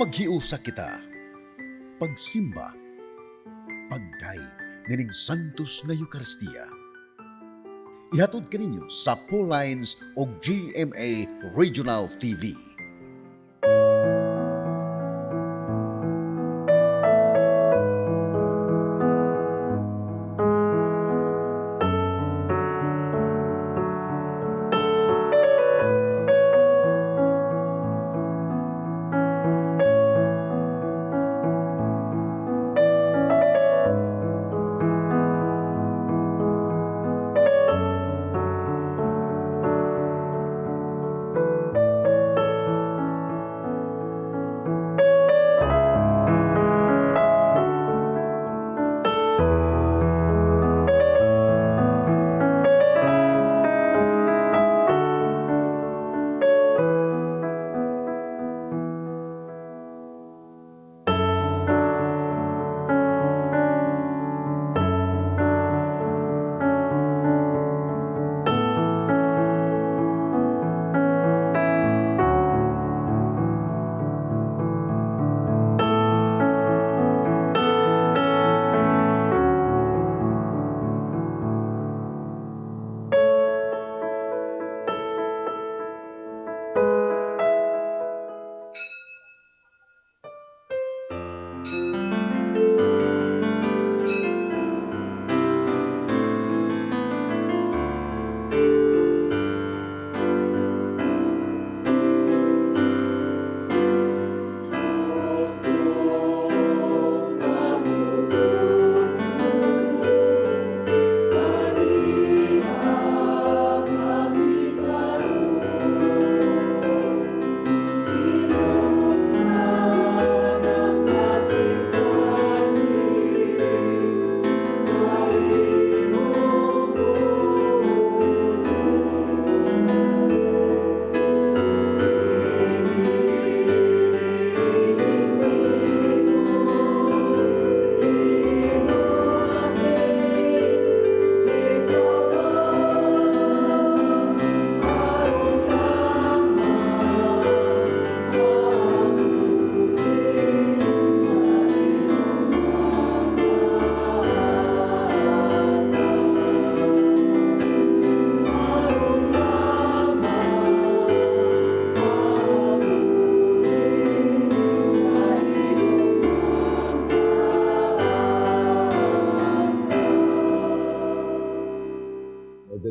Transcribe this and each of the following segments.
Maghiusa kita, pagsimba, pagday, nining Santos nga Eucharistia. Ihatod kaninyo sa Pauline's o GMA Regional TV.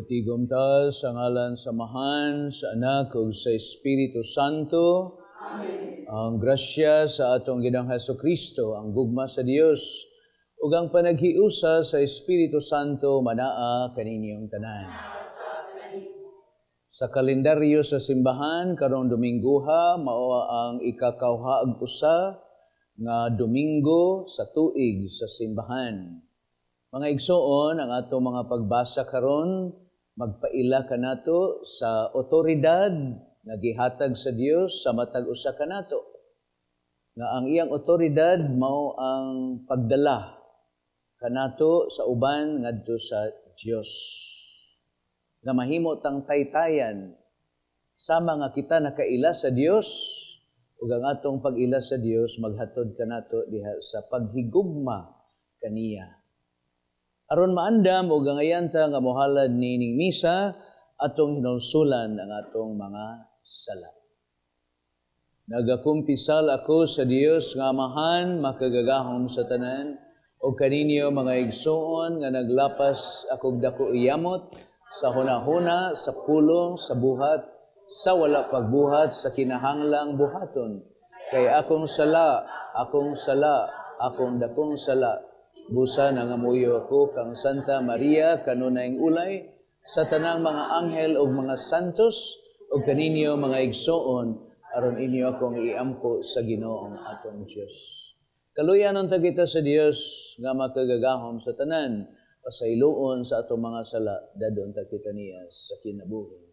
Tigom ta sa ngalan sa Amahan, sa Anak, ug sa Espiritu Santo. Amen. Ang grasya sa atong Ginoong Hesukristo, ang gugma sa Dios, ug ang panaghiusa sa Espiritu Santo manaa kaninyong tanan. Sa kalendaryo sa simbahan karong Domingguha mao ang ikakauha ug usa nga Domingo sa tuig sa simbahan. Mga igsoon, ang atong mga pagbasa karon magpaila kanato sa otoridad nga gihatag sa Dios sa matag usa kanato. Nga ang iyang otoridad mao ang pagdala kanato sa uban ngadto sa Dios. Nga mahimo tang taytayan sama nga kita nakaila sa Dios ug ang atong pag-ila sa Dios maghatod kanato diha sa paghigugma kaniya. Aron maandam o gangayanta nga mohalad nining misa, atong hinulsulan ang atong mga sala. Nagakumpisal ako sa Dios nga Amahan, makagagahom sa tanan, o kaninyo mga igsoon nga naglapas akong dako iyamot, sa hunahuna, sa pulong, sa buhat, sa wala pagbuhat, sa kinahanglang buhaton. Kay akong sala, akong dakong sala, busa nangamuyo ako kang Santa Maria kanunayng ulay sa tanang mga anghel ug mga santos ug kaninyo mga igsoon aron inyo akong iampo sa Ginoong atong Dios. Kaluyanon ta kita sa Dios nga makagagahom sa tanan pasayloon sa atong mga sala dadon ta kita niya sa kinabuhi.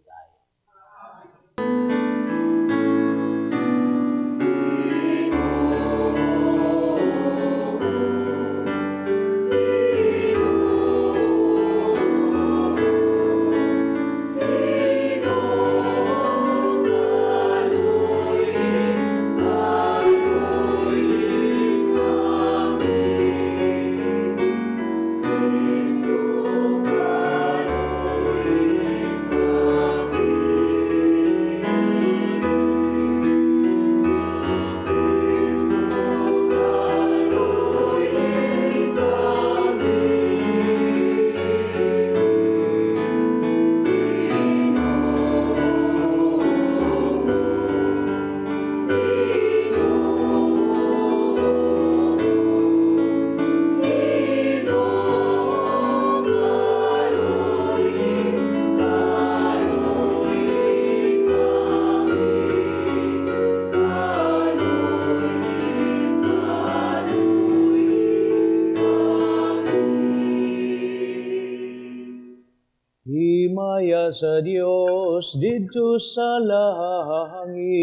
himaya sa Dios didto sa langit.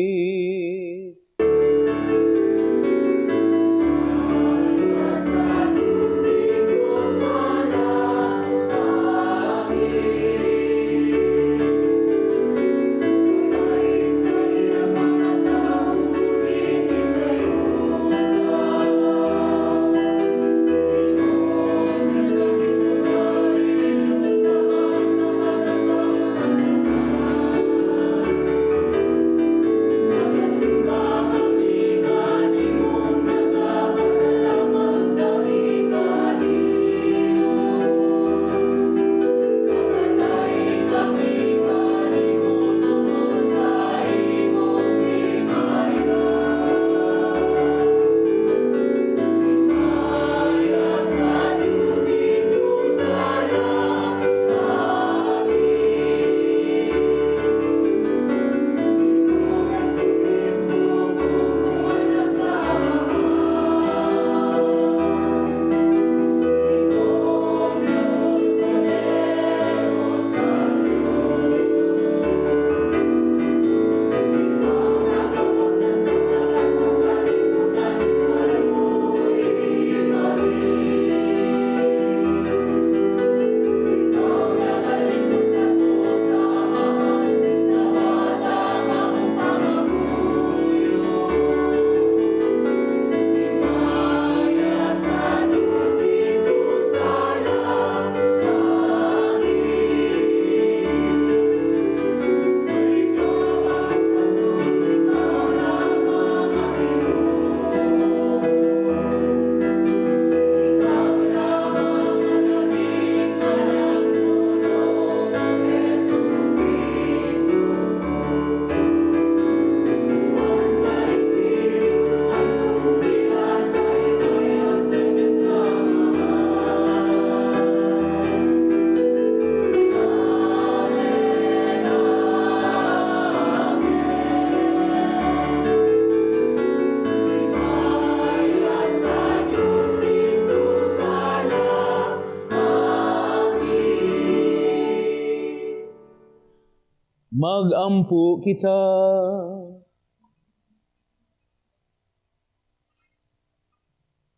Magampu kita.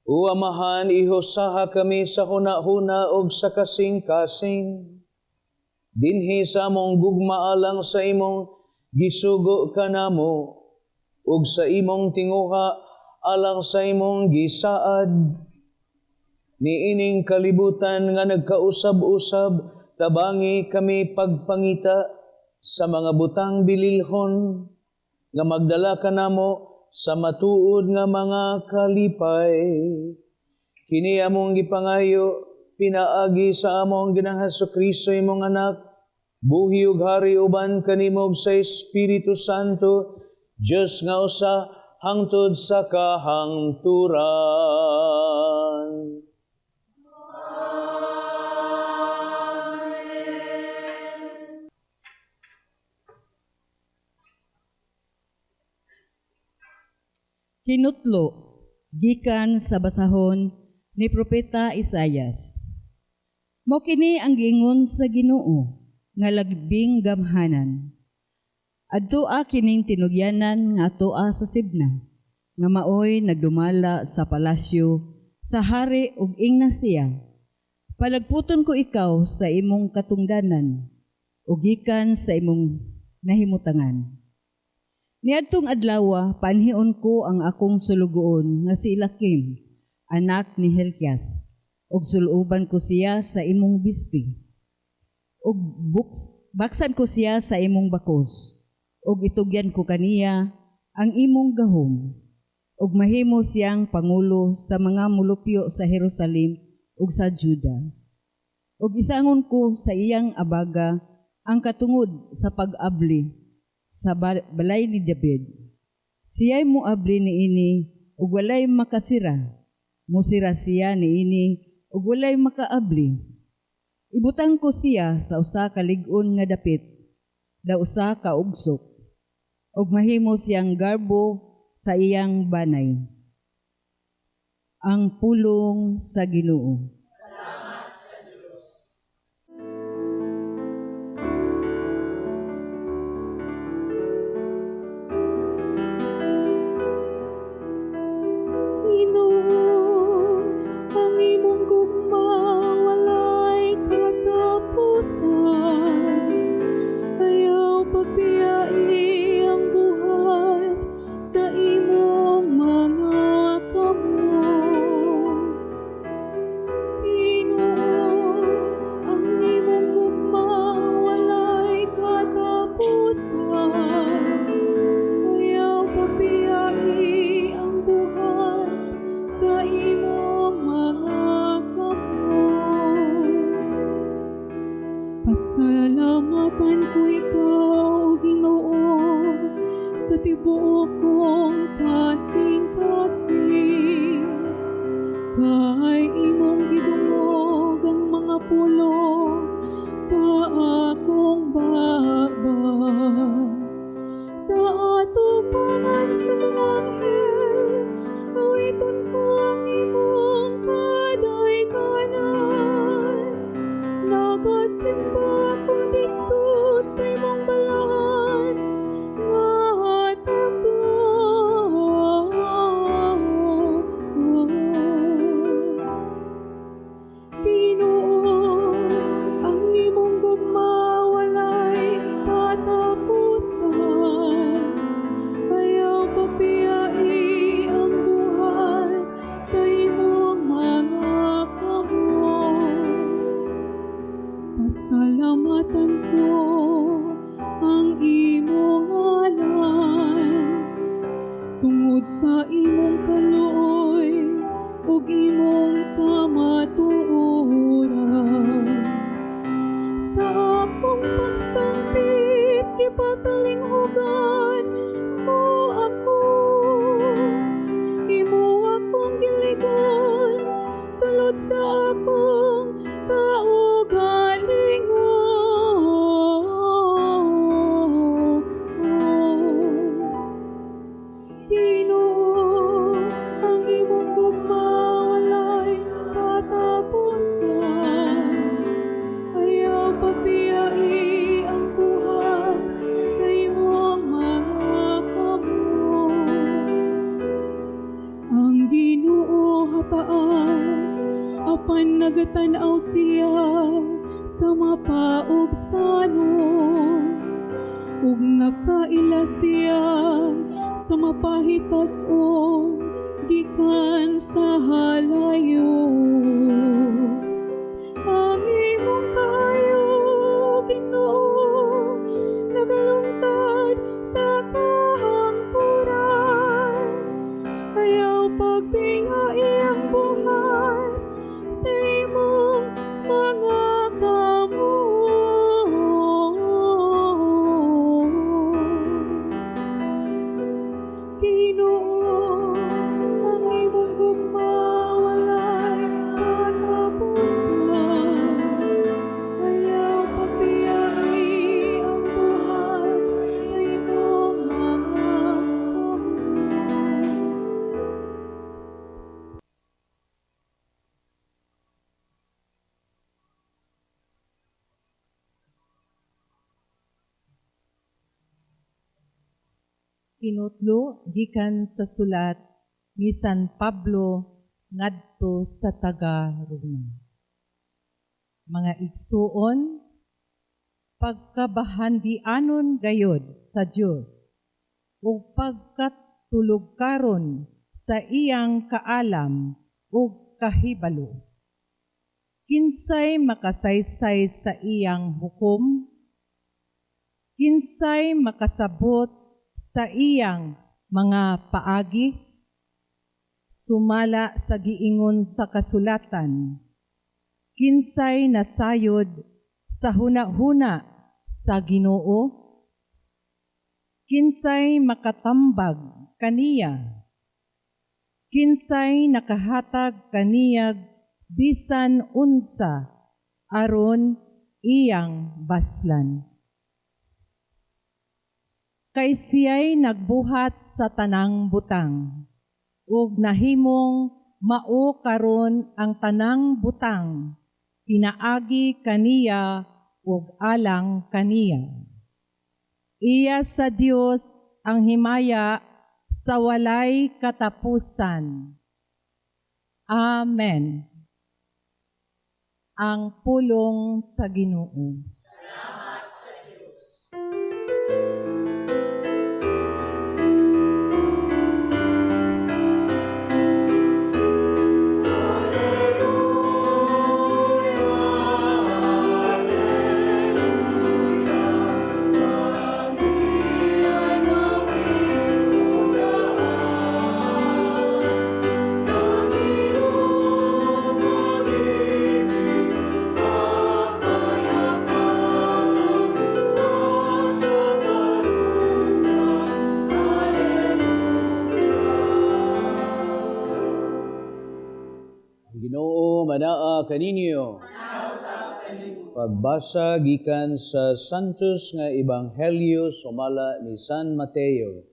O Amahan, ihosaha kami sa huna-huna og sa kasing-kasing. Dinhi sa among gugma alang sa imong gisugo kanamo ug sa imong tinguha alang sa imong gisaad. Niining kalibutan nga nagkausab-usab, tabangi kami pagpangita sa mga butang bililhon nga magdala kanamo sa matuod nga mga kalipay. Kini among gipangayo pinaagi sa among Ginoong Hesukristo imong anak, buhi ug hari uban kanimo sa Espiritu Santo, Dios nga usa hangtod sa kahangturan. Kinutlo, gikan sa basahon ni Propeta Isayas. Mao kini ang giingon sa Ginoo nga lagbing gamhanan. Adtoa kining tinugyanan nga atoa sa Sibna, nga maoy nagdumala sa palasyo sa hari ug ingna siya. Palagputon ko ikaw sa imong katungdanan ug gikan sa imong nahimutangan. Niadtong adlaw panhion ko ang akong sulugoon nga si Ilakim, anak ni Helkias, ug suluban ko siya sa imong bisti. Ug baksan ko siya sa imong bakos, ug itugyan ko kaniya ang imong gahom, ug mahimo siyang pangulo sa mga mulupyo sa Jerusalem ug sa Juda. Ug isangon ko sa iyang abaga ang katungod sa pag-abli sa balay ni David. Siya'y muabli niini ug walay makasira. Musira siya niini ug walay makaabli. Ibutang ko siya sa usa ka lig-on nga dapit, da usa ka ugsok, ug mahimo siyang garbo sa iyang banay. Ang pulong sa Ginoo. Pasalamatan ko ikaw, Ginoo, sa tibuok kong kasing-kasing. Kay imong gidungog ang mga pulo sa akong baba. Sa atupangan sa mga anghel, awiton ko ang imong kadaykanan. Nagasimba ko dito sa imong balahan nga templo. Ginoo, ang imong gugma walay katapusan. Ayaw pagpiyai ang buhay sa imong mga kamot. Pasalamatan ko ang imong ngalan tungod sa imong kaluoy ug imong kamatuoran. Sa akong pagsambit gipatalinghugan mo ako, imo akong giligon sulod sa akong kaugalingon. Ginoo, ang imong gugma walay katapusan. Ayaw pagpiyai ang buhay sa imong mga kamot. Ang Ginoo hataas, apan nagatanaw siya sa mapaubsanon. Ug nakaila siya sa mapahitas-on gikan sa halayo. Ang imong kaayo, Ginoo, nagalungtad sa kahangpuran. Ayaw pagpiyai ang buhay sa imong mga kamot. Ginoo, ang imong gugma walay katapusan. Ayaw pagpiyai ang buhay sa imong mga kamot. Kinutlo gikan sa sulat ni San Pablo ngadto sa taga-Roma. Mga igsuon, pagkabahandianon gayod sa Dios ug pagkatulog karon sa iyang kaalam ug kahibalo. Kinsay makasaysay sa iyang hukom? Kinsay makasabot sa iyang mga paagi? Sumala sa giingon sa kasulatan, kinsay nasayod sa hunahuna sa Ginoo? Kinsay makatambag kaniya? Kinsay nakahatag kaniyag bisan unsa aron iyang baslan? Kay siya'y nagbuhat sa tanang butang, ug nahimong mao karon ang tanang butang, pinaagi kaniya ug alang kaniya. Iya sa Dios ang himaya sa walay katapusan. Amen. Ang pulong sa Ginoo. Pagpiyai Naa kaninyo. Pagbasa gikan sa Santos nga Ebanghelyo sumala ni San Mateo.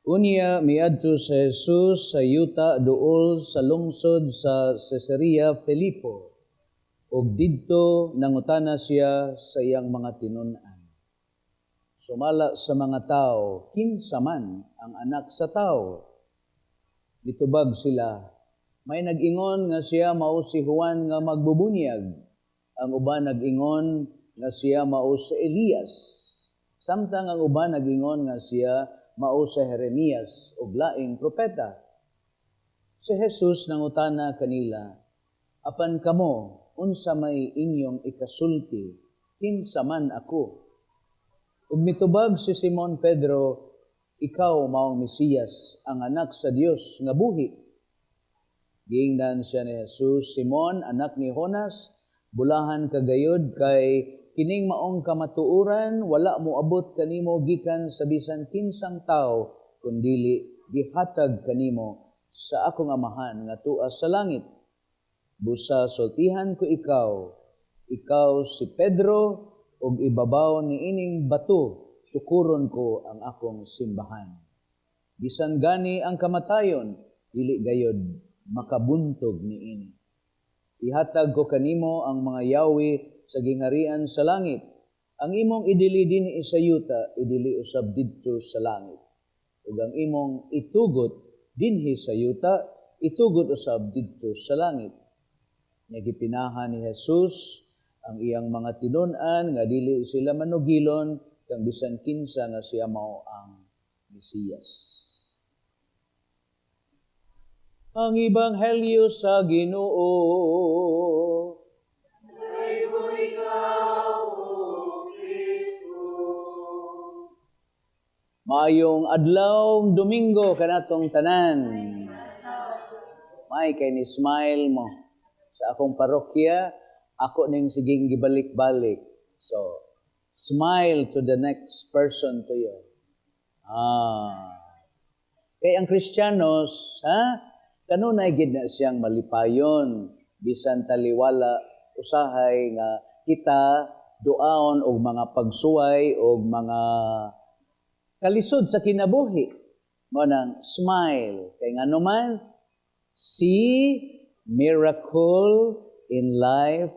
Unya miadto sa Jesus sa yuta duol sa lungsod sa Caesarea Filipo ug didto nangutana siya sa iyang mga tinun-an. Sumala sa mga tao, kinsa man ang anak sa tao? Mitubag sila, may nag-ingon nga siya mao si Juan nga magbubunyag. Ang uban nag-ingon nga siya mao si Elias. Samtang ang uban nag-ingon nga siya mao si Jeremias ug laing propeta. Si Jesus nangutana kanila, apan kamo, unsa may inyong ikasulti, kinsa man ako? Ug mitubag si Simon Pedro, ikaw maong Mesiyas, ang anak sa Dios nga buhi. Giingnan siya ni Jesus, Simon, anak ni Jonas, bulahan kagayod kay kining maong kamatuoran, wala mo abot kanimo gikan sa bisan kinsang tao, kundili gihatag kanimo sa akong amahan nga tuwa sa langit. Busa sultihan ko ikaw si Pedro, ug ibabaw ni ining bato, tukuron ko ang akong simbahan. Bisan gani ang kamatayon, dili gayod makabuntog niini. Ihatag ko kanimo ang mga yawi sa gingharian sa langit. Ang imong idili dinhi sa yuta, idili usab didto sa langit. Ug ang imong itugot dinhi sa yuta, itugot usab didto sa langit. Nagipinahan ni Jesus ang iyang mga tinun-an nga dili sila manugilon kang bisan kinsa nga siya mao ang Mesiyas. Ang Ebanghelyo sa Ginoo. Maayong adlaw Domingo kanatong tanan. May kay ni smile mo sa akong parokya, ako ning siging gibalik-balik. So, smile to the next person to you. Kay ang Kristiyanos, kanunay gid na siyang malipayon bisan taliwala usahay nga kita duaon og mga pagsuway og mga kalisod sa kinabuhi. Mo nang smile kay ngano man see miracle in life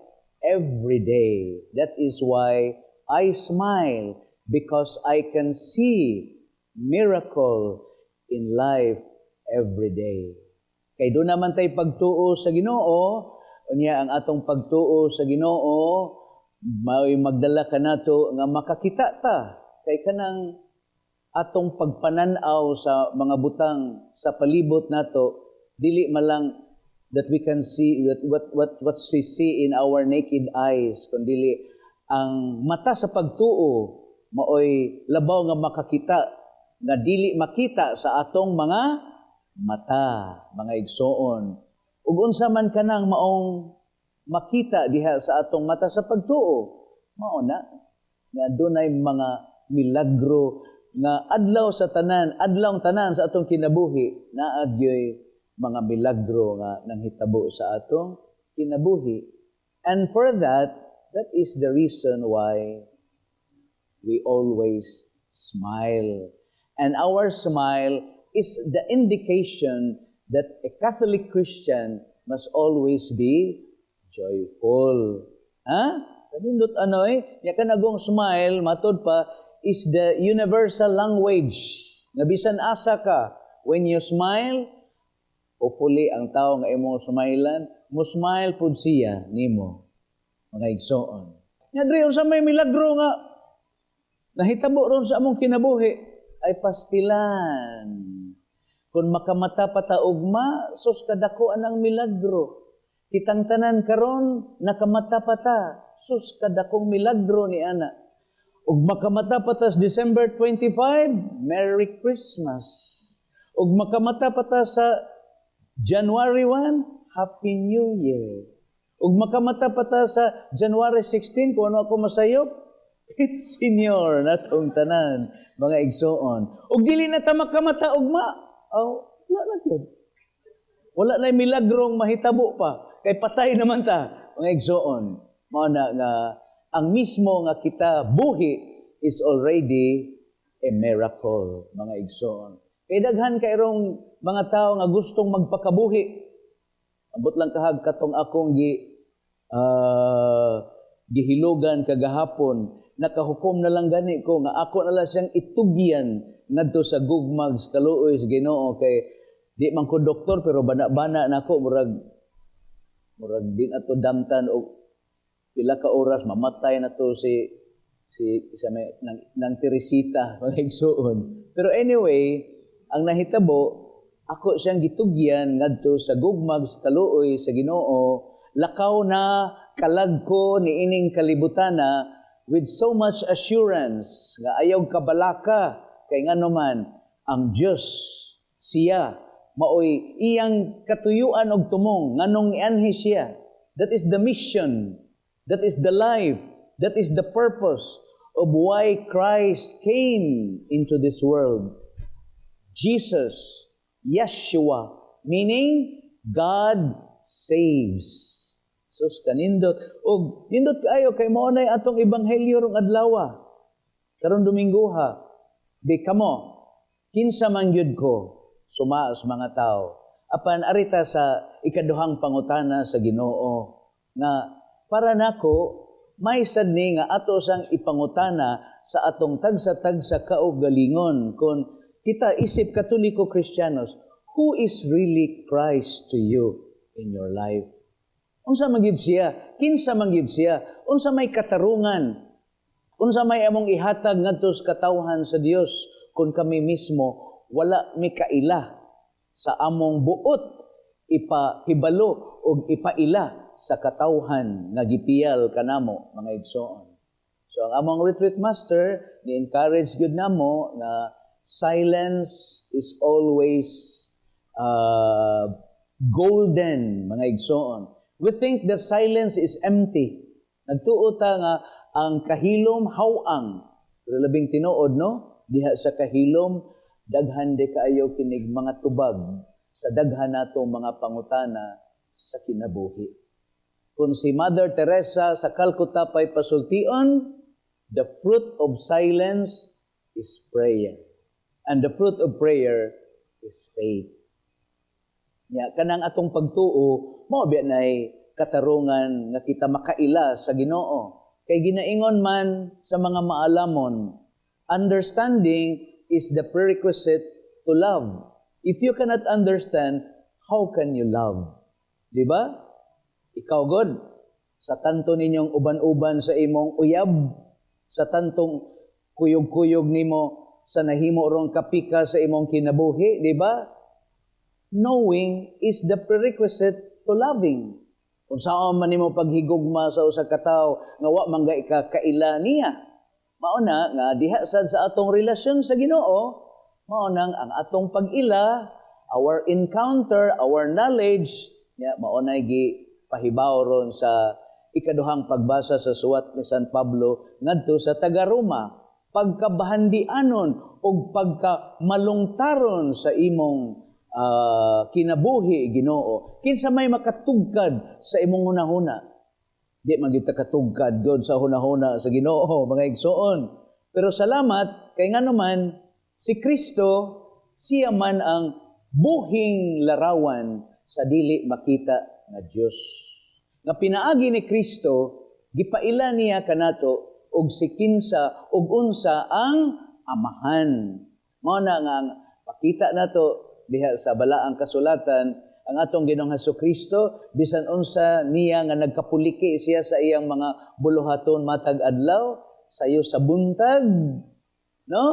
every day. That is why I smile, because I can see miracle in life every day. Kay doon naman tayo pagtuo sa Ginoo, unya ang atong pagtuo sa Ginoo, may magdala ka nato nga makakita ta kay kanang atong pagpananaw sa mga butang sa palibot nato, dili malang that we can see what we see in our naked eyes, kundi ang mata sa pagtuo maoy labaw nga makakita nga dili makita sa atong mga mata, mga igsoon. Ug unsa man kanang maong makita diha sa atong mata sa pagtuo, mao na nga dunay mga milagro nga adlaw sa tanan, adlawng tanan sa atong kinabuhi, naa gyoy mga milagro nga nanghitabo sa atong kinabuhi. And for that is the reason why we always smile. And our smile is the indication that a Catholic Christian must always be joyful. Kanindot anoy, ya kanagong smile, matod pa, is the universal language. Nga bisan asa ka, when you smile, hopefully, ang tao nga imong smilean, mo smile pud siya nimo, mga igsoon. Nga dre, unsa may milagro nga, nahitabo ron sa among kinabuhi, ay pastilan. Kung makamata pataugma, sus kadako anang milagro. Kitang tanan karon nakamata pata, sus kadakong milagro ni ana. Ug makamata pata sa December 25, Merry Christmas. Ug makamata pata sa January 1, Happy New Year. Ug makamata pata sa January 16, kung ano ako masayop, it's Senior natong tanan, mga igsoon. Ug dili na ta makamata ugma, Wala na yun. Wala na milagrong mahitabo pa. Kay patay naman ta. Mga igsoon. Mao na nga, ang mismo nga kita buhi is already a miracle, mga igsoon. Kay daghan kayrong mga tao nga gustong magpakabuhi. Abot lang kahag katong akong gihilugan kagahapon, nakahukom na lang gani ko nga ako na lang siyang itugyan ngadto sa gugmag sa kaluoy sa Ginoo kay di man ko doktor pero bana-bana nako murag din ato damtan og pila ka oras mamatay na to si may nang Teresita mga igsoon. Pero anyway, ang nahitabo ako siyang gitugyan ngadto sa gugmag sa kaluoy sa Ginoo, lakaw na kalag ko ni ining kalibutana with so much assurance nga ayaw kabalaka kay ngano man ang Dios siya maoy iyang katuyuan og tumong nganong nianhi siya. That is the mission, that is the life, that is the purpose of why Christ came into this world. Jesus, Yeshua, meaning God saves. Sus kanindot og nindot kaayo kay mao nay atong ebanghelyo rong adlaw. Karon Domingo ha. Di kamo kinsa man gyud ko sumaos mga tao. Apan arita sa ikaduhang pangutana sa Ginoo nga para nako may sad ni nga ato sang ipangutana sa atong tagsa-tagsa kaugalingon kon kita isip Katoliko Kristiyanos, who is really Christ to you in your life? Unsa man gyud siya? Kinsa man gyud siya? Unsa may katarungan? Unsa may among ihatag ngadto sa katawhan sa Dios kung kami mismo wala mi kaila sa among buot ipahibalo o ipaila sa katawhan nga gipiyal kanamo mga igsoon. So ang among retreat master ni-encourage gyud namo na silence is always golden mga igsoon. We think that silence is empty. Nagtuo ta nga ang kahilom hawang. Pero labing tinuod no, diha sa kahilom daghan de kaayo kinig mga tubag sa daghan natong mga pangutana sa kinabuhi. Kung si Mother Teresa sa Calcutta pa'y pasultion, the fruit of silence is prayer. And the fruit of prayer is faith. Ya, kanang atong pagtuo, mao biya nay katarungan nga kita makaila sa Ginoo. Kay ginaingon man sa mga maalamon, understanding is the prerequisite to love. If you cannot understand, how can you love? Di ba? Ikaw, God, sa tanto ninyong uban-uban sa imong uyab, sa tantong kuyog-kuyog nimo sa nahimo rong kapika sa imong kinabuhi, di ba? Knowing is the prerequisite to loving. Kung saan man nimo paghigugma sa usa ka tawo nga wa man ka kaila niya. Mauna nga diha sad sa atong relasyon sa Ginoo, maunang ang atong pag-ila, our encounter, our knowledge, maunay gi pahibaw ron sa ikaduhang pagbasa sa suwat ni San Pablo ngadto sa taga-Roma, pagkabahandianon o pagkamalungtaron sa imong kinabuhi Ginoo. Kinsa may makatugkad sa imong hunahuna? Di man gyud katugkad God sa hunahuna sa Ginoo mga igsoon. Pero salamat kay ngano man si Kristo siya man ang buhing larawan sa dili makita nga Dios. Nga pinaagi ni Kristo gipaila niya kanato og si kinsa og unsa ang amahan. Mao na nga makita nato diha sa balaang kasulatan ang atong Ginoong Hesukristo, bisan unsa niya nga nagkapuliki siya sa iyang mga buluhaton matag adlaw, sayo sa buntag, no?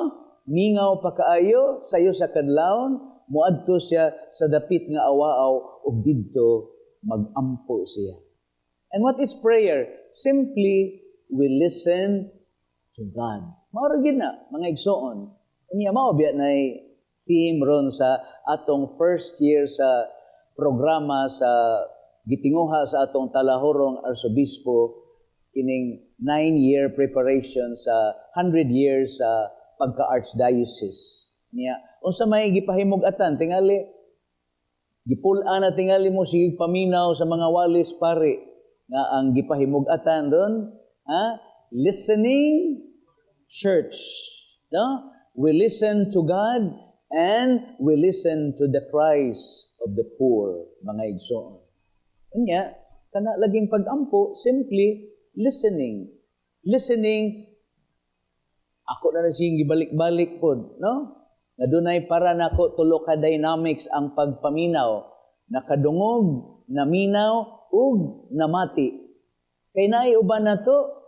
Mingaw pa kaayo, sayo sa kadlawon, muadto siya sa dapit nga awaaw ug didto magampo siya. And what is prayer? Simply we listen to God. Mao ra gid na mga igsoon. Unya mao biya nay theme ron sa atong first year sa programa sa gitinguha sa atong talahorong arsobispo kining 9-year preparation sa 100 years sa pagka-archdiocese. niya. Unsa may gipahimug-atan tingali gipul-an na tingali mo sige paminaw sa mga walis pare nga ang gipahimug-atan doon, listening church. No? We listen to God and we listen to the cries of the poor, mga igsoon. Kanya, kana laging pag-ampo, simply listening. Listening, ako na siyang gibalik-balik po, no? Na dunay para nako tulo ka dynamics ang pagpaminaw, nakadungog, naminaw, ug namati. Kay naay uban nato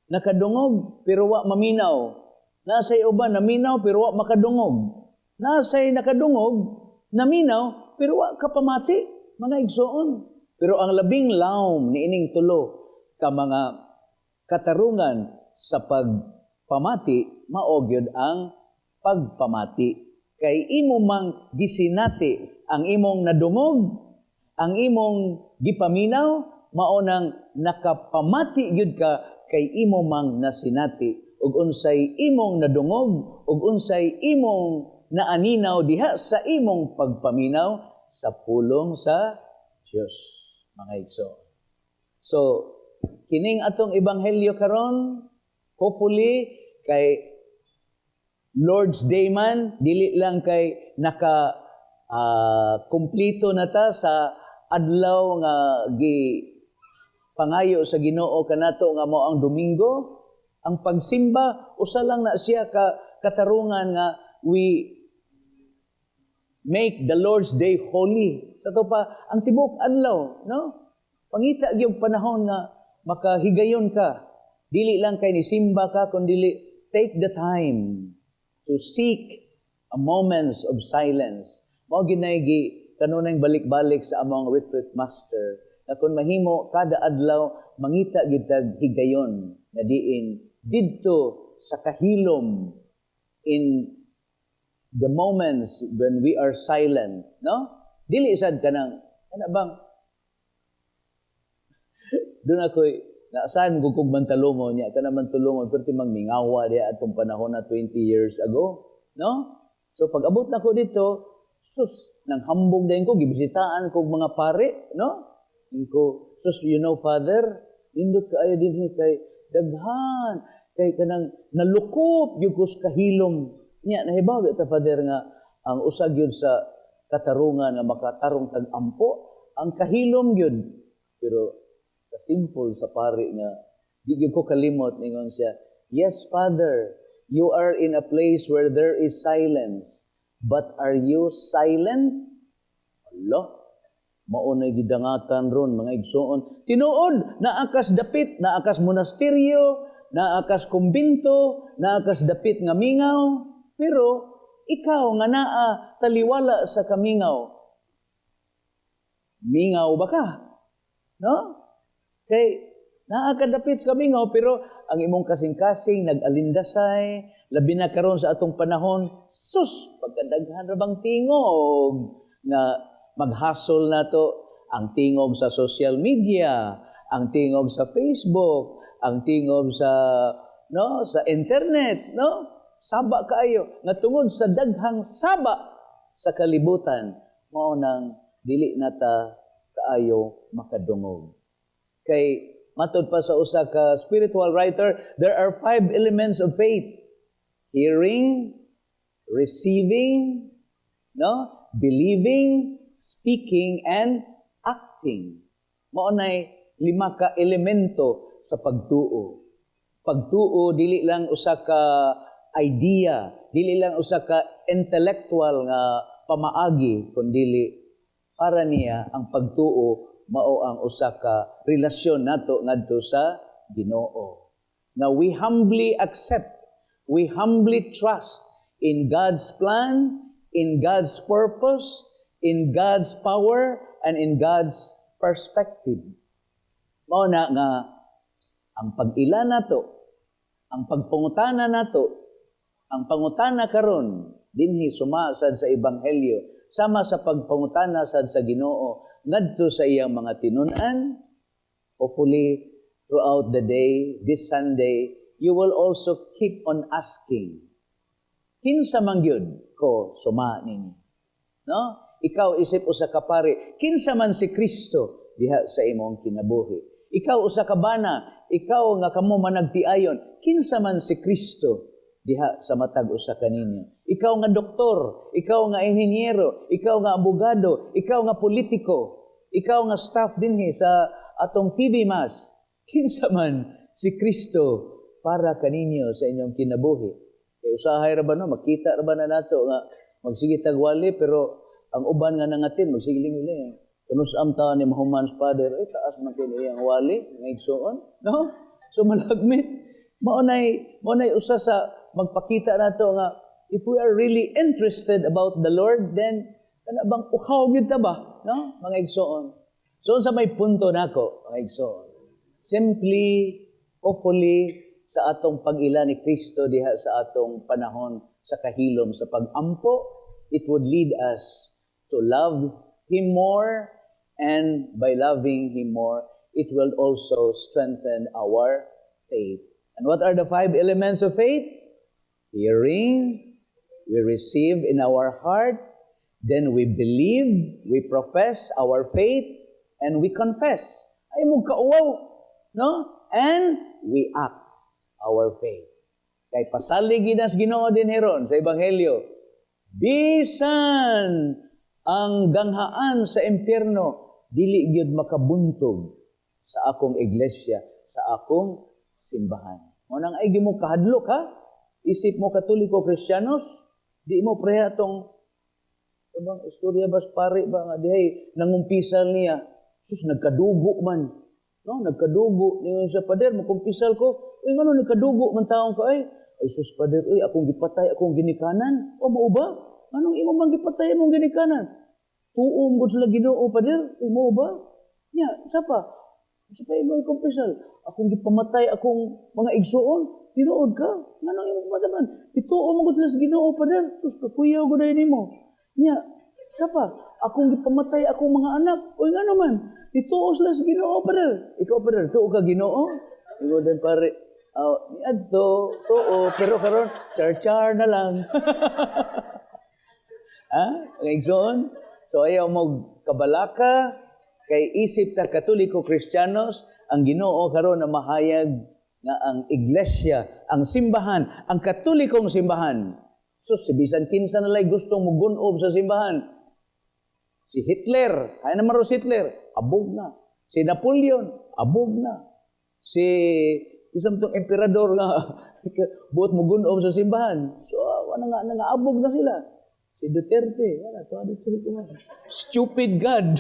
nakadungog pero wa maminaw. Nasay uban naminaw pero wa makadungog. Nasay nakadungog, naminaw pero wa kapamati, mga igsoon. Pero ang labing lawom ni ining tulo ka mga katarungan sa pagpamati mao gyud ang pagpamati. Kay imo mang gisinati ang imong nadungog, ang imong gipaminaw, mao nang nakapamati gyud ka kay imo mang nasinati ug unsay imong nadungog ug unsay imong naaninaw diha sa imong pagpaminaw sa pulong sa Dios, mga igsoon. So, kining atong ebanghelyo karon, hopefully kay Lord's Day man, dili lang kay naka kumplito na ta sa adlaw nga pangayo sa Ginoo kanato nga mao ang Domingo. Ang pagsimba usa lang na siya ka katarungan nga we make the Lord's Day holy. Sa to pa ang tibok adlaw, no? Pangita gyud panahon nga makahigayon ka. Dili lang kay ni simba ka kundi take the time to seek a moments of silence. Mao ginaygi kanunay balik-balik sa among retreat master na kung mahimo kada adlaw mangita gid tag higayon na diin didto sa kahilom in the moments when we are silent, no? Dili sad kanang ana bang doon ako'y nasaan gugog man talungon niya, ka naman tulungon, pero timang mingawa diya atong panahon na 20 years ago. No? So pag abot na ko dito, sus, nang hambog din ko, gibisitaan ko mga pare, no? Ko, sus, you know, Father, indot ka ayo din kay daghan, kay kanang nalukop yung kus kahilom. Niya, nahibaw ta, Father, nga ang usag yun sa katarungan nga makatarong tag-ampo, ang kahilom yun. Pero simple sa pare nga di gyud ko kalimot ningon siya, yes Father, you are in a place where there is silence, but are you silent? Allah, maunay gidangatan ron mga igsoon, tinuod naakas dapit, naakas monasteryo, naakas kumbinto, naakas dapit nga mingaw, pero ikaw nga naa taliwala sa kamingaw, mingaw ba ka? No? Kay naakadapit sa kamingaw, pero ang imong kasing-kasing nag-alindasay, labi na karon sa atong panahon, sus, pagkadaghan ra bang tingog nga maghasol na to, ang tingog sa social media, ang tingog sa Facebook, ang tingog sa sa internet, no? Saba kaayo nga tungod sa daghang saba sa kalibutan, mao nang dili nata kaayo makadungog. Kay matod pa sa usa ka spiritual writer, there are 5 elements of faith: hearing, receiving, believing, speaking, and acting. Mao nay 5 ka elemento sa pagtuo. Pagtuo dili lang usa ka idea, dili lang usa ka intellectual nga pamaagi, kundi para niya ang pagtuo mao ang usa ka relasyon nato ngadto sa Ginoo. Now we humbly accept, we humbly trust in God's plan, in God's purpose, in God's power, and in God's perspective. Mao na nga ang pag-ila nato, ang pagpangutana nato, ang pangutana karon dinhi sumasad sa ebanghelyo sama sa pagpangutana sad sa Ginoo ngadto sa iyang mga tinun-an. Hopefully, throughout the day, this Sunday, you will also keep on asking. kinsa man gyud ko suma ninyo. No? Ikaw isip usa ka pare, kinsa man si Kristo diha sa imong kinabuhi. Ikaw usa ka bana, ikaw nga kamo managtiayon, kinsa man si Kristo diha sa matag usa kaninyo. Ikaw nga doktor, ikaw nga inhinyero, ikaw nga abogado, ikaw nga politiko, ikaw nga staff dinhi sa atong TV Mas, kinsa man si Kristo para kaninyo sa inyong kinabuhi. Kaya usahay ra ba no, makita ra ba na nato nga magsige tagwali pero ang uban nga nangatin magsigiling-giling. Kunus amta ni Mahuman's father, ay taas man kini iyang wali nga igsuon, no? So malagmit maunay usa sa magpakita nato nga if we are really interested about the Lord, then kana bang uhaw gyud ta ba, no? Mga igsuon. So sa may punto nako, mga igsuon. Simply, hopefully, sa atong pag-ila ni Kristo diha sa atong panahon sa kahilom sa pag-ampo, it would lead us to love Him more, and by loving Him more, it will also strengthen our faith. And what are the 5 elements of faith? Hearing, we receive in our heart, then we believe, we profess our faith, and we confess. Ay mo kauwaw, no? And we act our faith. Kay pasalig ginas Ginoo din heron sa ebanghelyo. Bisan ang ganghaan sa impyerno dili gyud makabuntog sa akong iglesia, sa akong simbahan. Mo nang ay gimo kahadlok ha? Isip mo Katoliko Kristiyanos, di mo preha tong ibang istorya bas pare ba nga dihay nangumpisal niya. Sus nagkadugo man. No, nagkadugo ningon sa pader mo kumpisal ko. Ay ngano nagkadugo man taong ka ay sus pader akong gipatay akong ginikanan. O mao ba? Anong imo man gipatay imong ginikanan? Tuom gud sila Ginoo pader. Ay mao ba? Nya, sapa? Sapa imo kumpisal? Akong gipamatay akong mga igsuon. Tinuod ka? Nganong imo pamataman? Ituo mo gud sila sa Ginoo pader. Sus kakuyaw gud ay nimo. Nya, sapa? Akong gipamatay akong mga anak. O ngano man? Ituo sila sa Ginoo pader. Ikaw pader, tuo ka Ginoo? Ikaw din pare. Ni adto, tuo, pero karon char-char na lang. Ha? Ngayon, so ayaw mo kabalaka, kay isip ta Katoliko Kristiyanos, ang Ginoo karon na mahayag nga ang iglesia, ang simbahan, ang Katolikong simbahan. So si bisan kinsa na lay gustong mugunob sa simbahan. Si Hitler, ay naman ro si Hitler, abog na. Si Napoleon, abog na. Si isang tong emperador nga buot mugunob sa simbahan. So wala nga abog na sila. Si Duterte, wala to Duterte ko. Stupid God.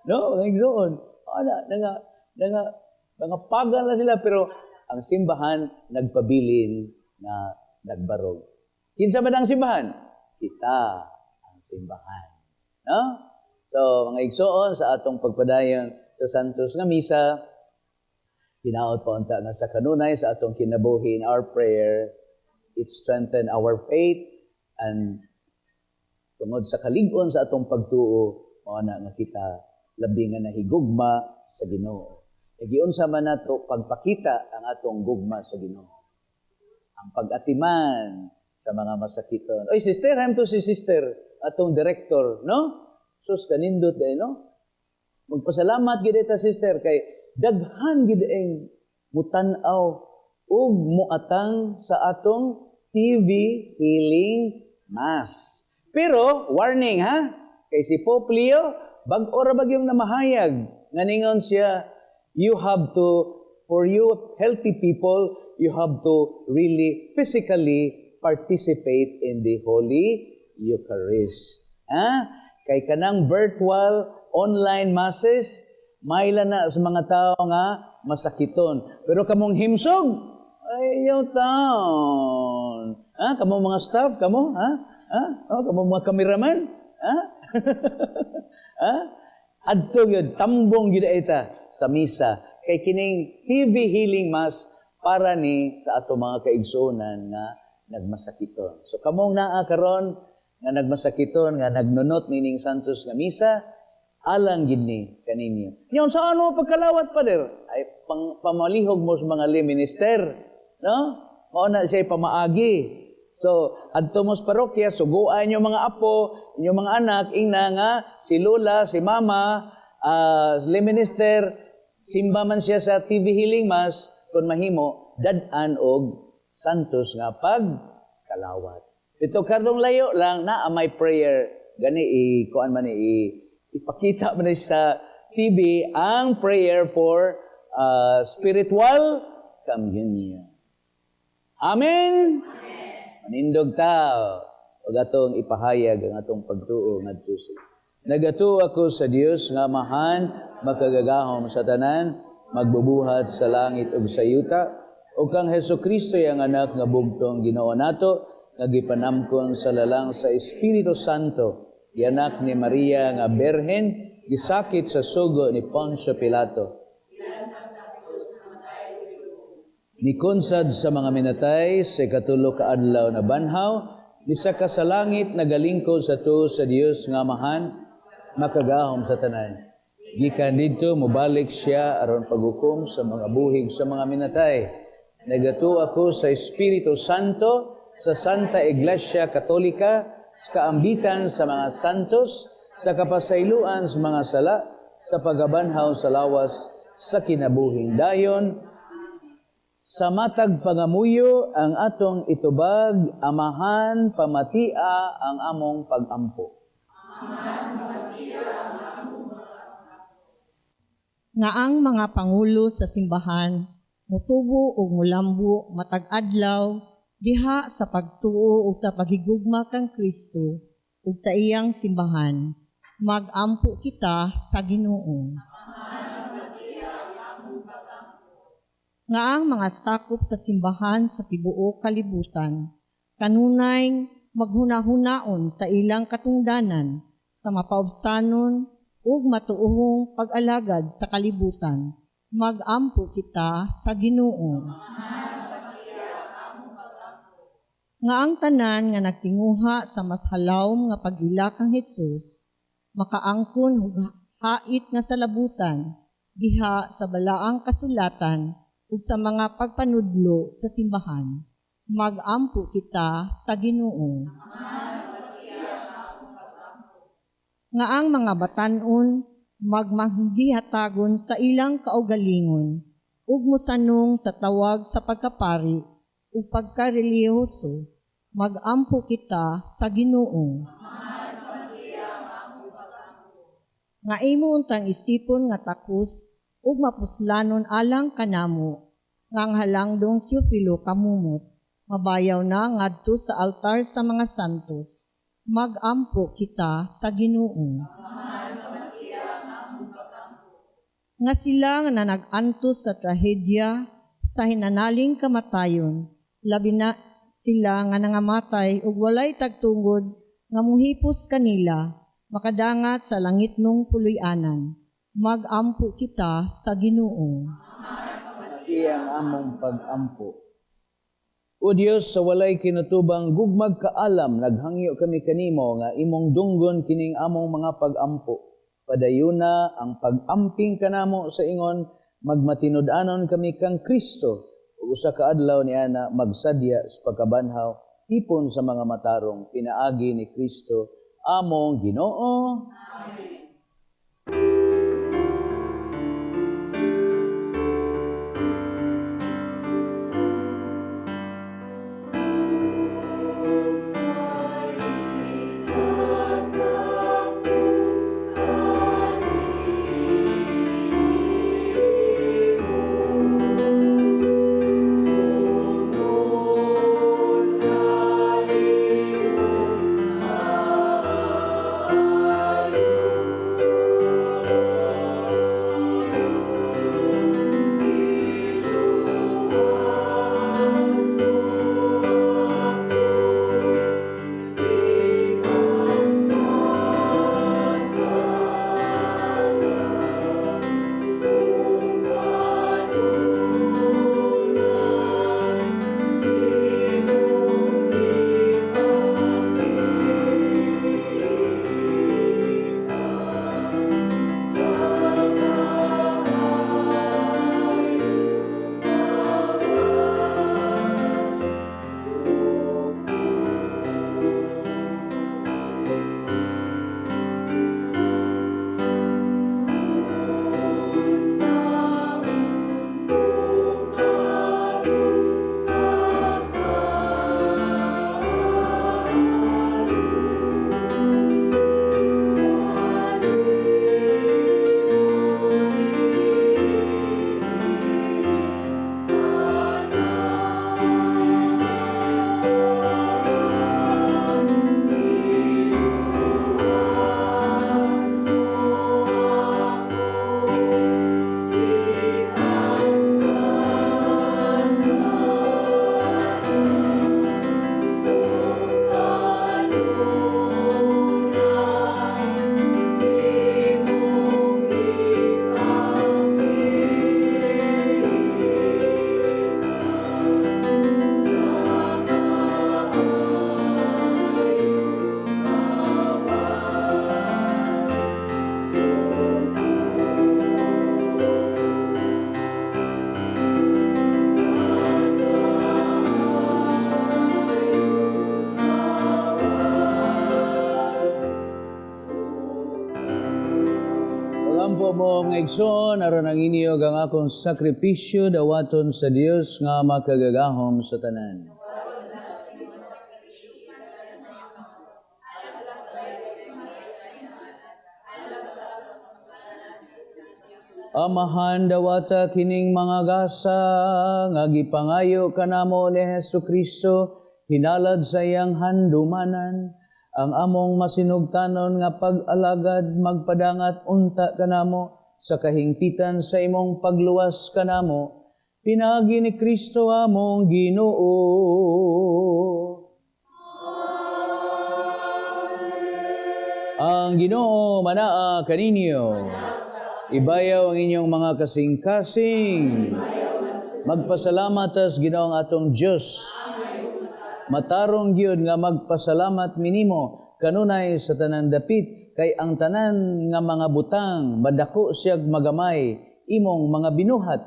No, ngayong mga pagan na sila pero ang simbahan nagpabilin na nagbarog. Kinsa man ang simbahan? Kita ang simbahan. No? So, mga igsoon sa atong pagpadayon sa Santos nga Misa, hinaot pa unta nga sa kanunay sa atong kinabuhi in our prayer, it strengthen our faith and tungod sa kalig-on sa atong pagtuo, mao na nga kita labi nga nahigugma sa Ginoo. Giunsa man nato pagpakita ang atong gugma sa Ginoo. Ang pag-atiman sa mga masakiton. Oy sister, ham to si sister atong director, no? Sus kanindot day, no? Magpasalamat gid ta sister kay daghan gid ang mutan-aw ug muatang sa atong TV Healing Mass. Pero warning ha, kay si Pope Leo bag-o ra bagyong namahayag nga ningon siya, you have to, for you healthy people, you have to really physically participate in the Holy Eucharist. Kay kanang virtual online masses, maila na sa mga tao nga masakiton. Pero kamong himsog, ay yung taon. Kamong mga staff, kamo? Kamong mga kameraman? Adto yun, tambong yun ita sa misa. Kay kining TV Healing Mass para ni sa ato mga kaigsuonan nga nagmasakiton. So kamong naa karon nga nagmasakiton, nga nagnunot nining Santos nga misa, alang gid ni kaninyo. Nyon sa ano pagkalawat pa der? Ay pamalihog mo sa mga lay minister, no? Mao na siya pamaagi So, adto mo sa parokya, suguan yung mga apo, inyong mga anak, ingna nga, si Lola, si Mama, lay minister, simba man siya sa TV Healing Mass, kung mahimo, dad-an og santos nga pagkalawat. Ito kardong layo lang na may prayer, gani kuan man ipakita man sa TV ang prayer for spiritual communion. Amen. Manindog tao, o atong ipahayag ang atong pagtuo ngadto sa nagatuo ako sa Dios nga amahan, makagagahom sa tanan, magbubuhat sa langit ug sa yuta, ug kang Hesukristo ang anak nga bugtong Ginoo nato, nga gipanamkon sa lalang sa Espiritu Santo, anak ni Maria nga Berhen, gisakit sa sugo ni Poncio Pilato. Nikonsad sa mga minatay sa ikatulo ka adlaw na banhaw, nisaka sa langit nagalingkod sa tuo sa Dios nga amahan, makagahom sa tanan. Gikan didto mobalik siya aron paghukom sa mga buhig sa mga minatay. Nagatuo ako sa Espiritu Santo, sa Santa Iglesia Katolika, sa kaambitan sa mga santos, sa kapasayloan sa mga sala, sa pagabanhaw sa lawas sa kinabuhing dayon, sa matag pangamuyo ang atong itubag, amahan, pamatia ang among pag-ampo. Nga ang mga pangulo sa simbahan, mutubo o mulambo matag adlaw, diha sa pagtuo o sa paghigugma kang Kristo ug sa iyang simbahan, mag-ampo kita sa Ginoo. Nga ang mga sakop sa simbahan sa tibuok kalibutan, kanunay maghuna-hunaon sa ilang katungdanan sa mapaubsanon ug matuohong pag-alagad sa kalibutan, mag-ampo kita sa Ginoo. Nga ang tanan nga nagtinguha sa mas halawom nga pag-ila kang Hesus, makaangkon ug hait nga salabutan diha sa balaang kasulatan ug sa mga pagpanudlo sa simbahan, mag-ampo kita sa Ginoo. Nga ang mga batan-on magmanghihatagon sa ilang kaugalingon ug mosanong sa tawag sa pagkapari ug pagkarelihiyoso, mag-ampo kita sa Ginoo. Nga imo untang isipon nga takos ug mapuslanon alang kanamo, nga ang halangdong Teofilo kamumot, mabayaw na ngadto sa altar sa mga santos, mag-ampo kita sa Ginoo. Nga sila nga nag-antos sa trahedya sa hinanaling kamatayon, labi na sila nga nangamatay ug walay tagtungod nga muhipos kanila, makadangat sa langit nung puloy-anan, mag-ampo kita sa Ginoo. Iyang among pag-ampo. O Dios, sa walay kinutubang gugmag kaalam, naghangyo kami kanimo nga imong dunggon kining among mga pag-ampo. Padayuna ang pag-amping kanamo sa ingon, magmatinud-anon kami kang Kristo, ug usa ka adlaw niana magsadya sa pagkabanhaw, tipon sa mga matarong pinaagi ni Kristo, among Ginoo. Amen. Iampo mo ang igsoon, aron ang inyo ang akong sakripisyo dawaton sa Dios nga makagagahom sa tanan. Amahan dawata kining mga gasa, nga gipangayo kanamo ni Hesukristo, hinalad sa iyang handumanan, ang among masinugtanon nga pag-alagad magpadangat unta kanamo, sa kahingpitan sa imong pagluwas kanamo, pinagi ni Kristo among Ginoo. Ang Ginoo manaa kaninyo. Ibayaw ang inyong mga kasing-kasing. Magpasalamat as Ginoong atong Diyos. Matarong gyud nga magpasalamat minimo kanunay sa tanan dapit kay ang tanan nga mga butang madako siyag magamay imong mga binuhat.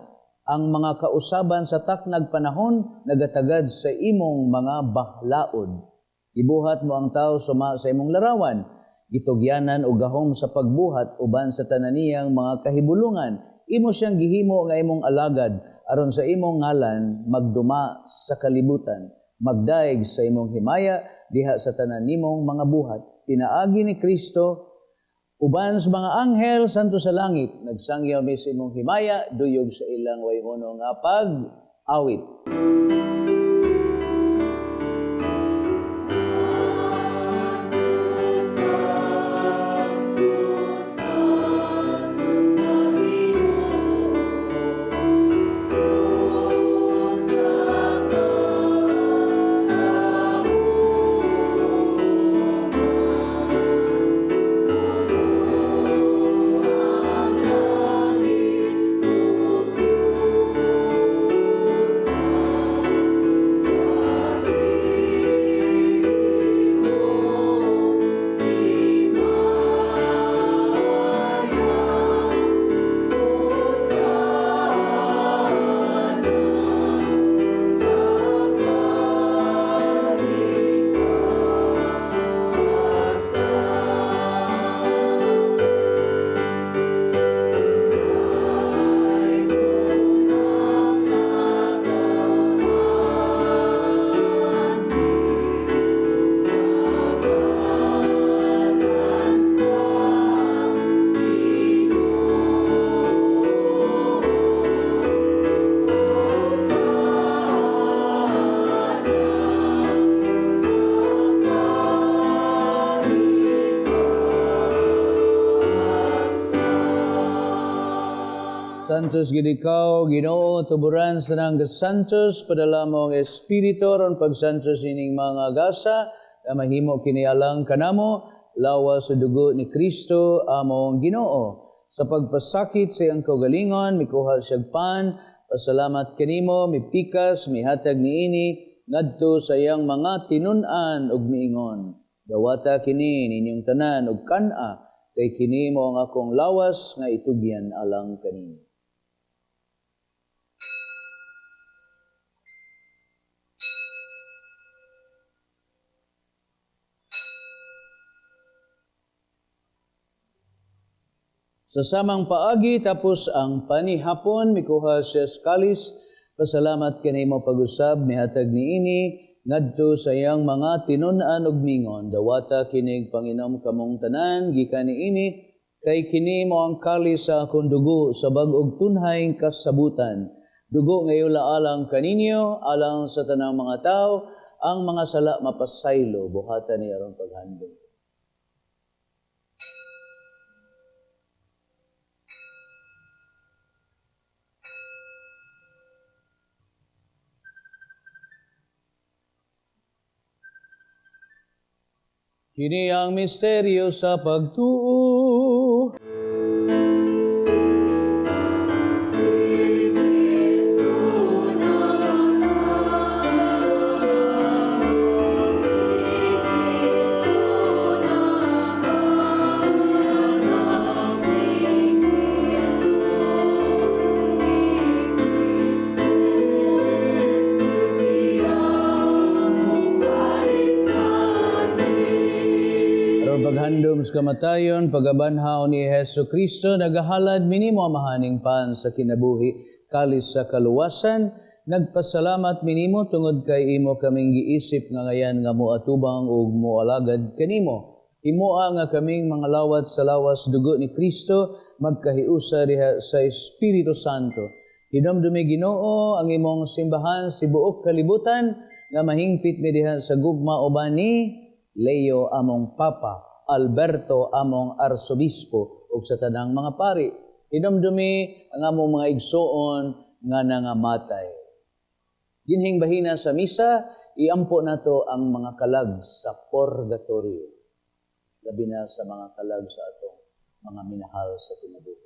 Ang mga kausaban sa taknag panahon nagatagad sa imong mga bahlaod. Ibuhat mo ang tao suma sa imong larawan. Gitugyanan o gahom sa pagbuhat uban sa tananiyang mga kahibulungan, imo siyang gihimo nga imong alagad aron sa imong ngalan magduma sa kalibutan, magdaig sa imong himaya diha sa tanan nimong mga buhat. Pinaagi ni Kristo uban sa mga anghel santo sa langit, nagsangyaw mi sa imong himaya duyog sa ilang wayhono nga pag-awit. Santos gid ikaw, Ginoo, tuburan sa nang santos, padala mo ang Espiritu ron pagsantos ining mga gasa, na mahimo kini alang kanamo, lawas sa dugo ni Kristo among Ginoo. Sa pagpasakit sa iyang kaugalingon, mikuha siyag pan, pasalamat kanimo, mipikas, mihatag niini, ngadto sa iyang mga tinun-an ug miingon. Dawata kini ninyong tanan ug kana, kay kini mo ang akong lawas nga itugyan alang kanimo. Sa samang paagi tapos ang panihapon mikuha siya kalis, pasalamat kanimo pag-usab mihatag niini ngadto sa iyang mga tinun-an ug mingon, dawata kinig Panginom kamong tanan gikan niini kay kini mo ang kalis sa akong dugo sa bag-og tunhay kasabutan. Dugo ngayon alang kaninyo alang sa tanang mga tao, ang mga sala mapasaylo buhatan ni aron paghandog. Kini ang misteryo sa pagtuo. Andom sa kamatayon, pagabanhaw ni Hesu Kristo, nagahalad minimo amahaning pan sa kinabuhi, kalis sa kaluwasan, nagpasalamat minimo tungod kay imo kaming giisip nga ngayan nga moatubang ug moalagad kanimo. Imoa nga kaming mga lawat sa lawas dugo ni Kristo, magkahiusa diha sa Espiritu Santo. Hinamdumi Ginoo ang imong simbahan si buok kalibutan nga mahingpit mi diha sa gugma uban ni Leo among Papa, Alberto among Arsobispo ug sa tanang mga pari. Hinamdumi ang among mga igsoon nga nangamatay. Ginhing bahina sa misa, iampo nato ang mga kalag sa purgatorio. Labi na sa mga kalag sa atong mga minahal sa kinabuhi.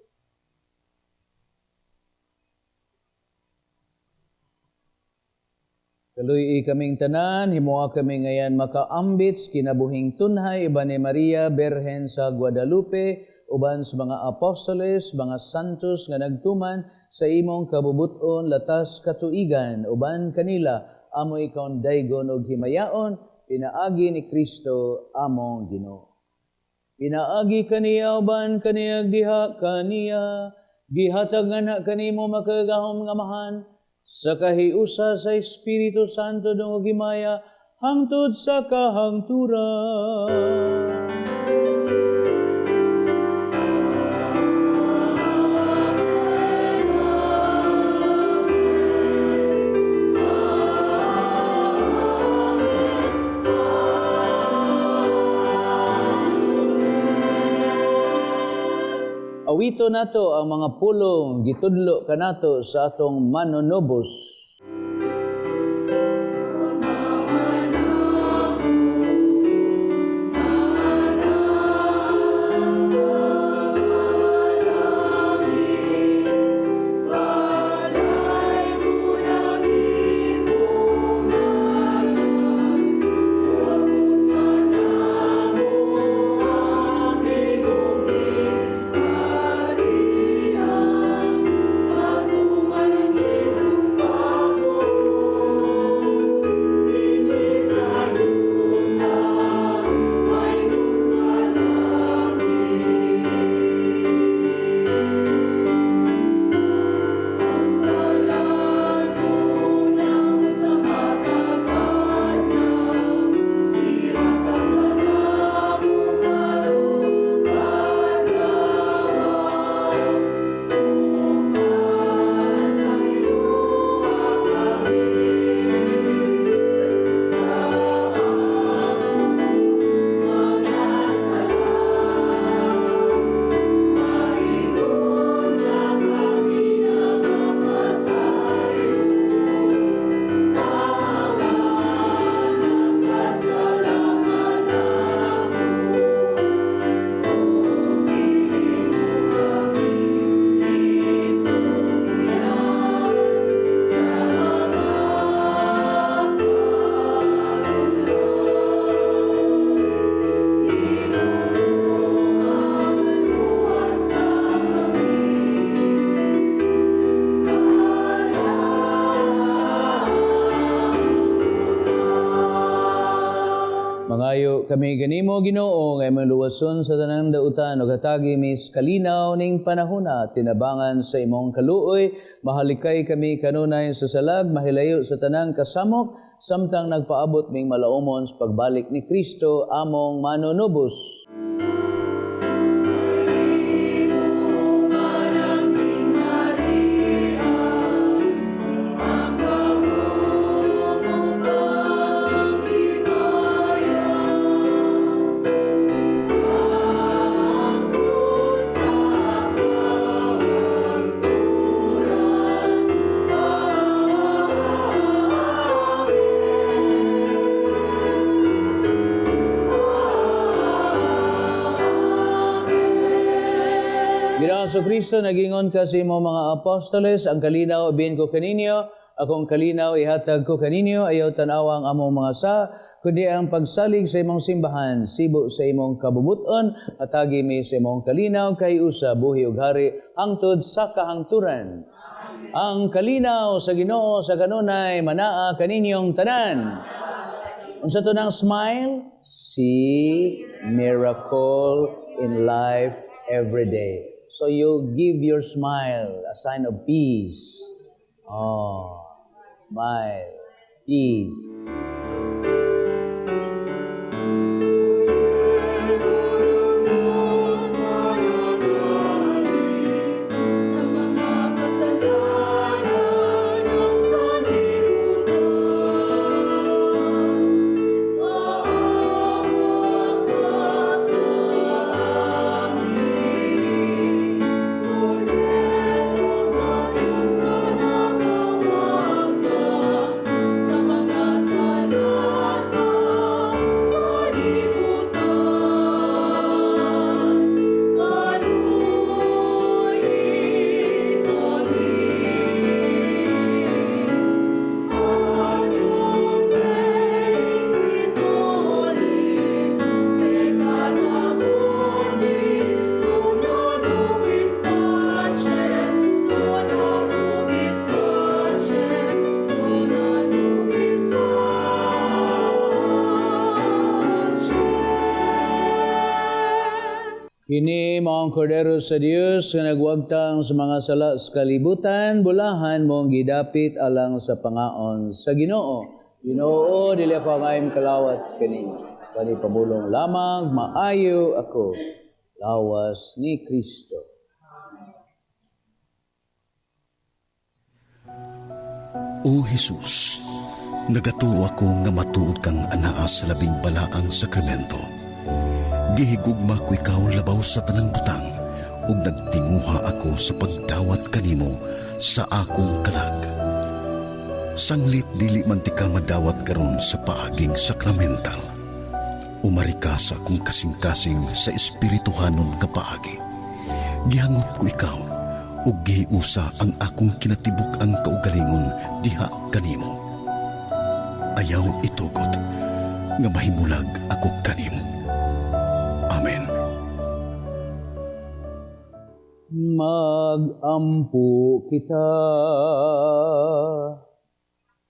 Kaluy kaming tanan, himuha kami ngayon makaambits, kinabuhing tunhay, iba ni Maria, Berhen sa Guadalupe, uban sa mga apostoles, mga santos nga nagtuman sa imong kabubuton, latas katuigan, uban kanila, amo ikaw daygon og himayaon, pinaagi ni Kristo among Ginoo. Pinaagi kaniya, uban kaniya, diha kaniya, gihatag nga kanimo makagahom nga mahan, sa kahiusa sa Espiritu Santo ng Gimaya, hangtod sa kahangturan. Awito nato ang mga pulong gitudlo kanato sa atong manonobos. Mangayo kami ganimo Ginoo nga imong luwason sa tanang dautan ug hatagi mi kalinaw ning panahona tinabangan sa imong kaluoy, mahalikay kami kanunay sa salag, mahilayo sa tanang kasamok samtang nagpaabot ming malaumon sa pagbalik ni Kristo among manunubos. Ginoong Kristo, nagingon ka sa imong mga apostoles, ang kalinaw abiin ko kaninyo, akong kalinaw ihatag ko kaninyo, ayaw tanawa ang among mga sa, kundi ang pagsalig sa imong simbahan, sibo sa imong kabubuton, hatagi mi sa imong kalinaw, kay usa, buhi ug hari, hangtod sa kahangturan. Ang kalinaw sa Ginoo sa kanunay, manaa kaninyong tanan. Unsa to nang smile? see miracle in life every day. So you give your smile a sign of peace. Oh, smile, peace. Ang mga kasalanan at sanlibutan, maawa ka sa amin. Kordero sa Diyos na nakawagda sa mga sala sa kalibutan. Kaluhin kami. Agnus Dei Quitoris, peccata mundi, dona nobis pacem, dona nobis pacem, dona nobis pacem. Kini maong kordero sa Dios nga nagwagtang sa mga sala sa kalibutan, bulahan mong gidapit alang sa pangaon sa Ginoo. Ginoo, dili ako ang kalawat kanino. Kani pamulong lamang maayo ako. Lawas ni Kristo. O Jesus, nagatuo ako nga matuod kang anaa sa labing balaang sakramento. Gihigugma ko ikaw labaw sa tanang butang, ug nagtinguha ako sa pagdawat kanimo sa akong kalag. Sanglit dili man ti ka madawat karon sa paaging sakramental. Umari ka sa akong kasing-kasing sa espirituhanon nga paagi. Gihangop ko ikaw, ug gihiusa ang akong kinatibuk ang kaugalingon diha kanimo. Ayaw itugot, nga mahimulag ako kanimo. Amen. Magampo kita.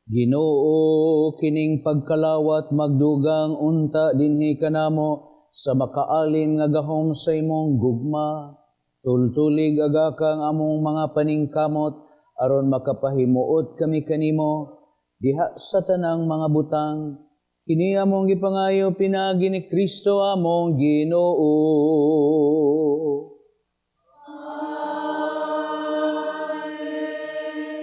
Ginoo, kining pagkalawat magdugang unta dinhi kanamo sa makaalin nga gahom sa imong gugma. Tultulig aga kang among mga paningkamot aron makapahimuot kami kanimo diha sa tanang mga butang. Kini among gipangayo pinagi ni Kristo among Ginoo.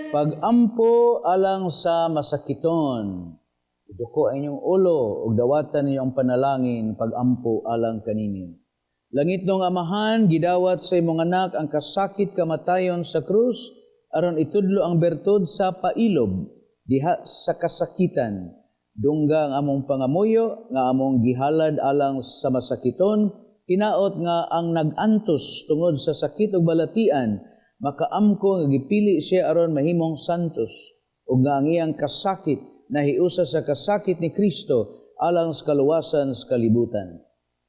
Pagampo alang sa masakiton. Iduko ang inyong ulo ug dawatan niyo ang panalangin pagampo alang kaninyo. Langit nung Amahan, gidawat sa imong anak ang kasakit kamatayon sa krus aron itudlo ang bertud sa pailob diha sa kasakitan. Dungga ang among pangamuyo nga among gihalad alang sa masakiton, hinaot nga ang nag-antos tungod sa sakit ug balatian, makaamko nga gipili siya aron mahimong santos, ug nga ang iyang kasakit nahiusa sa kasakit ni Kristo alang sa kaluwasan sa kalibutan.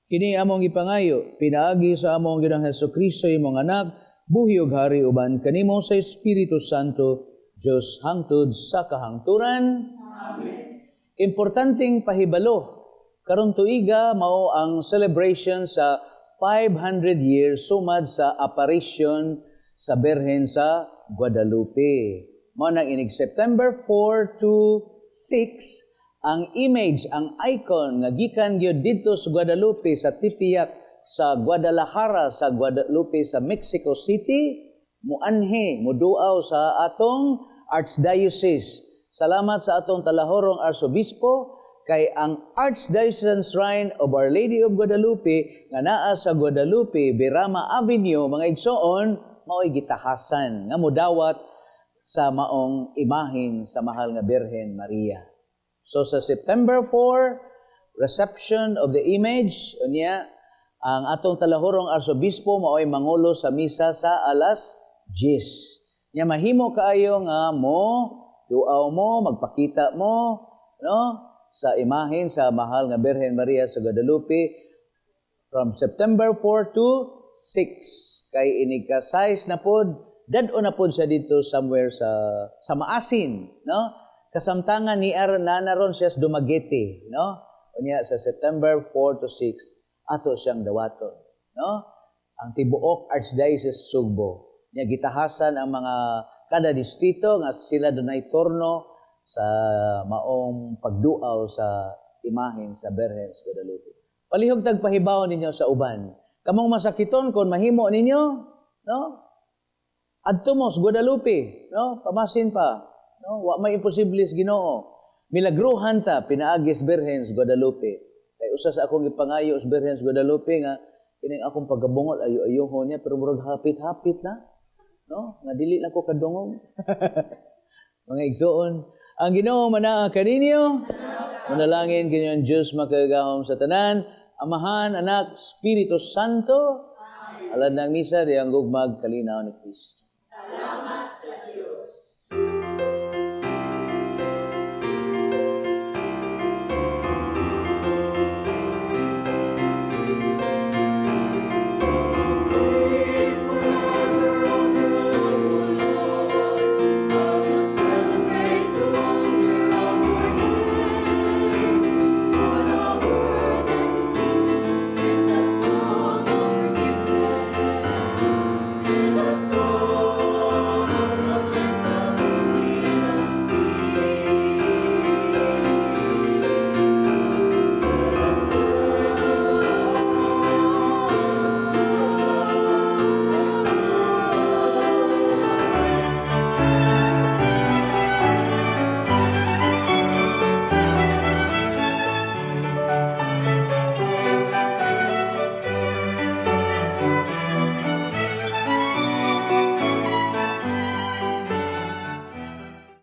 Kini among ipangayo, pinaagi sa among Ginoong Hesukristo imong anak, buhi ug hari uban kanimo sa Espiritu Santo, Dios hangtod sa kahangturan. Amen. Importanteng pahibalo, karon tuiga mao ang celebration sa 500 years sumad sa apparition sa Birhen sa Guadalupe. Mao nang inig September 4 to 6 ang image, ang icon nga gikan gyud didto sa Guadalupe sa tipiyak sa Guadalajara sa Guadalupe sa Mexico City muanhi muduaw sa atong Archdiocese. Salamat sa atong talahorong Arsobispo kay ang Archdiocesan Shrine of Our Lady of Guadalupe nga naa sa Guadalupe, Birama Avenue, mga igsoon, mao'y gitahasan nga mudawat sa maong imahin sa mahal nga Birhen Maria. So sa September 4, reception of the image, unya, ang atong talahorong Arsobispo mao'y mangulo sa misa sa alas 10. Nya mahimo kaayo nga duaw mo, magpakita mo, no? Sa imahin sa mahal nga Birhen Maria sa Guadalupe from September 4 to 6. Kay inika-size na pod, dad-o na pod siya dito somewhere sa Maasin, no? Kasamtangan ni na naron siya sa Dumaguete, no? Unya sa September 4 to 6 ato siyang dawaton, no? Ang tibuok Archdiocese Sugbo. Nya gitahasan ang mga kada distrito nga sila dunay turno sa maong pagduaw sa imahen sa Birhen sa Guadalupe. Palihog tagpahibaw ninyo sa uban. Kamong masakiton kung mahimo ninyo, no? Adto mo sa Guadalupe, no? Pamasin pa, no? Wa may imposible sa Ginoo. Milagruhan ta pinaagi sa Birhen sa Guadalupe. Kay usa sa akong ipangayo sa Birhen sa Guadalupe nga kining akong pagabungol ayo-ayohon niya pero murag hapit-hapit na, no? Nga dili na ko kadungog. Mga igsoon, ang Ginoo manaa kaninyo. Manalangin kinyo ang Diyos makagahom sa tanan, Amahan, Anak, Espiritu Santo. Alad ng misa di ang gugmag kalinaw ni Kristo.